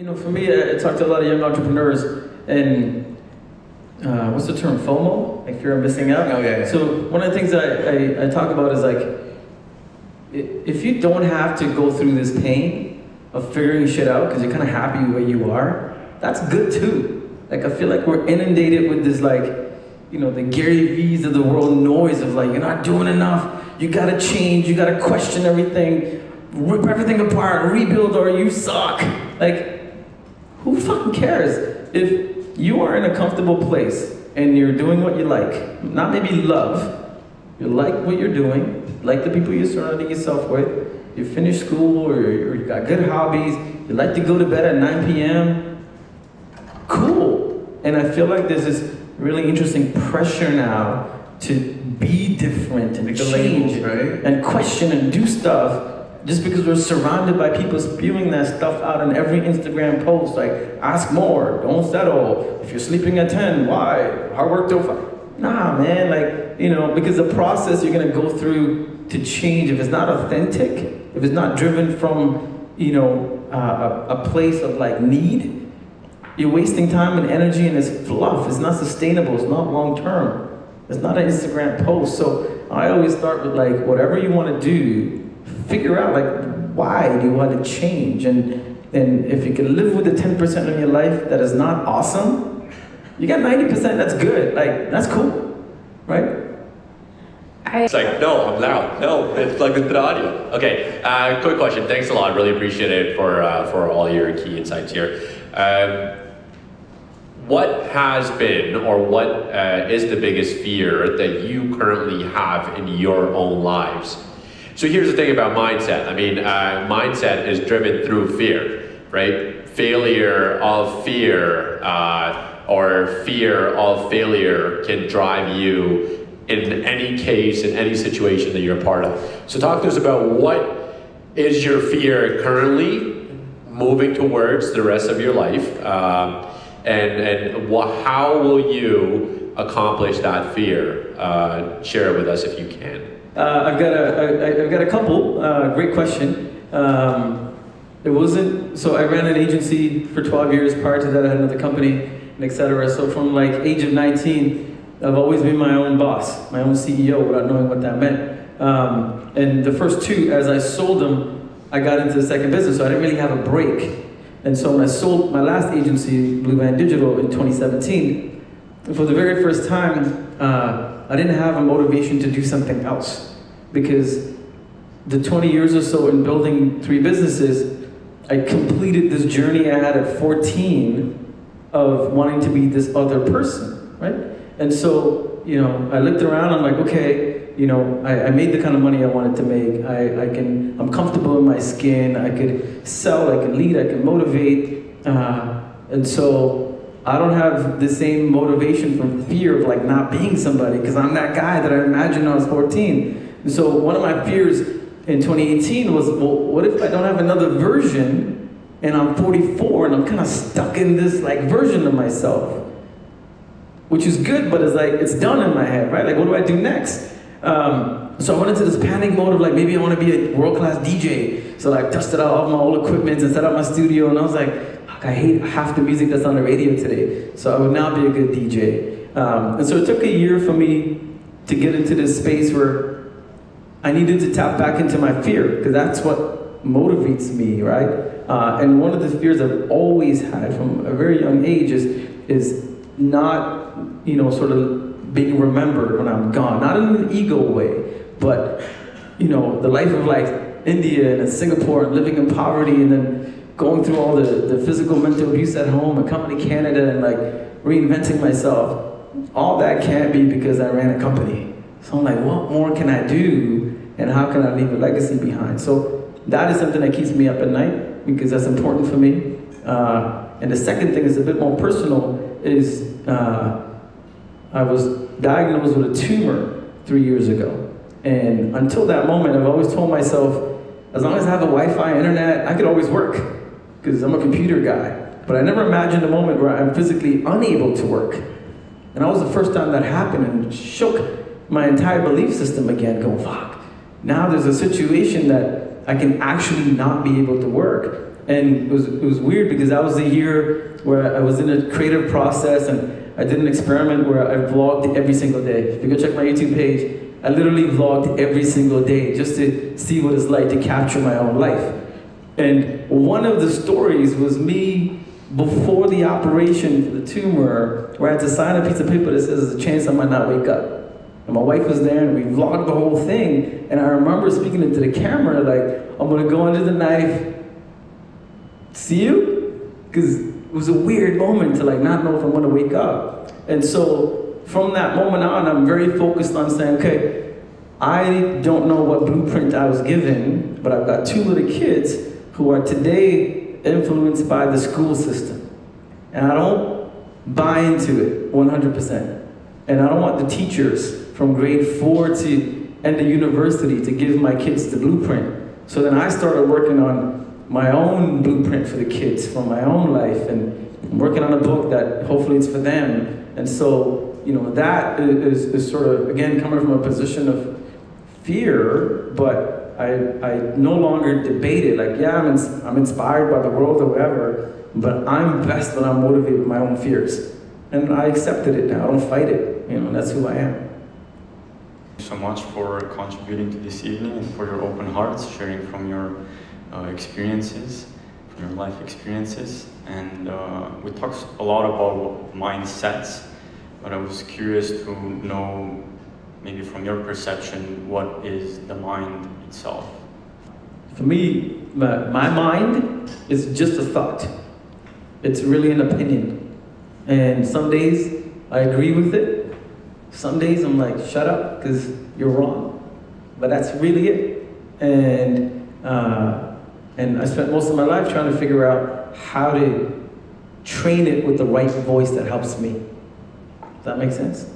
You know, for me, I talk to a lot of young entrepreneurs, and what's the term? FOMO, like fear of missing out. Oh yeah. So one of the things I talk about is like, if you don't have to go through this pain of figuring shit out because you're kind of happy where you are, that's good too. Like I feel like we're inundated with this like, you know, the Gary V's of the world noise of like, you're not doing enough, you gotta change, you gotta question everything, rip everything apart, rebuild or you suck. Like, who fucking cares? If you are in a comfortable place and you're doing what you like, not maybe love, you like what you're doing, like the people you're surrounding yourself with, you finish school or you got good hobbies, you like to go to bed at 9 p.m., cool. And I feel like there's this really interesting pressure now to be different and change, right? And question and do stuff just because we're surrounded by people spewing that stuff out in every Instagram post, like ask more, don't settle, if you're sleeping at 10, why? Hard work till 5. Nah, man, like, you know, because the process you're gonna go through to change, if it's not authentic, if it's not driven from, you know, a place of like need, you're wasting time and energy and it's fluff, it's not sustainable, it's not long term, it's not an Instagram post. So I always start with like, whatever you wanna do, figure out like, why do you want to change? And if you can live with the 10% of your life that is not awesome, you got 90% that's good, like, that's cool, right? It's like, no, I'm loud. No, it's plugged into the audio. Okay, quick question. Thanks a lot. Really appreciate it for all your key insights here. What has been, or what is the biggest fear that you currently have in your own lives? So here's the thing about mindset. I mean, mindset is driven through fear, right? Failure of fear, or fear of failure can drive you in any case, in any situation that you're a part of. So talk to us about what is your fear currently moving towards the rest of your life, and how will you accomplish that fear? Share it with us if you can. I've got a couple. Great question. It wasn't, so I ran an agency for 12 years. Prior to that, I had another company, and etc. So from like age of 19, I've always been my own boss, my own CEO, without knowing what that meant. And the first two, as I sold them, I got into the second business, so I didn't really have a break. And so when I sold my last agency, Blue Band Digital, in 2017, for the very first time, I didn't have a motivation to do something else, because the 20 years or so in building 3 businesses, I completed this journey I had at 14 of wanting to be this other person, right? And so, you know, I looked around, I'm like, okay, you know, I made the kind of money I wanted to make. I'm comfortable in my skin. I could sell, I could lead, I could motivate. And so I don't have the same motivation from fear of like not being somebody, because I'm that guy that I imagined when I was 14. And so one of my fears in 2018 was, well, what if I don't have another version and I'm 44 and I'm kind of stuck in this like version of myself? Which is good, but it's like, it's done in my head, right? Like, what do I do next? So I went into this panic mode of like, maybe I want to be a world-class DJ. So I dusted out all my old equipment and set up my studio, and I was like, fuck, I hate half the music that's on the radio today. So I would now be a good DJ. And so it took a year for me to get into this space where I needed to tap back into my fear, because that's what motivates me, right? And one of the fears I've always had from a very young age is not, you know, sort of being remembered when I'm gone. Not in an ego way, but, you know, the life of like India and Singapore and living in poverty and then going through all the physical, mental abuse at home and coming to Canada and like reinventing myself. All that can't be because I ran a company. So I'm like, what more can I do and how can I leave a legacy behind? So that is something that keeps me up at night, because that's important for me. And the second thing is a bit more personal, is I was diagnosed with a tumor 3 years ago. And until that moment, I've always told myself, as long as I have a Wi-Fi internet, I could always work, because I'm a computer guy. But I never imagined a moment where I'm physically unable to work. And that was the first time that happened, and shook my entire belief system again, going, fuck, now there's a situation that I can actually not be able to work. And it was weird because that was the year where I was in a creative process, and I did an experiment where I vlogged every single day. If you go check my YouTube page, I literally vlogged every single day just to see what it's like to capture my own life. And one of the stories was me before the operation for the tumor, where I had to sign a piece of paper that says there's a chance I might not wake up. And my wife was there, and we vlogged the whole thing. And I remember speaking into the camera like, I'm gonna go under the knife, see you? Because it was a weird moment to like not know if I'm gonna wake up. And so from that moment on, I'm very focused on saying, okay, I don't know what blueprint I was given, but I've got 2 little kids who are today influenced by the school system. And I don't buy into it 100%. And I don't want the teachers from grade 4 to end of university to give my kids the blueprint. So then I started working on my own blueprint for the kids from my own life, and I'm working on a book that hopefully it's for them. And so, you know, that is sort of, again, coming from a position of fear, but I no longer debate it. Like, yeah, I'm inspired by the world or whatever, but I'm best when I'm motivated with my own fears. And I accepted it now, I don't fight it, you know, that's who I am. Thank you so much for contributing to this evening and for your open hearts, sharing from your experiences, from your life experiences. And we talked a lot about mindsets, but I was curious to know, maybe from your perception, what is the mind itself? For me, my mind is just a thought. It's really an opinion. And some days I agree with it. Some days I'm like, shut up, because you're wrong. But that's really it. And I spent most of my life trying to figure out how to train it with the right voice that helps me. Does that make sense?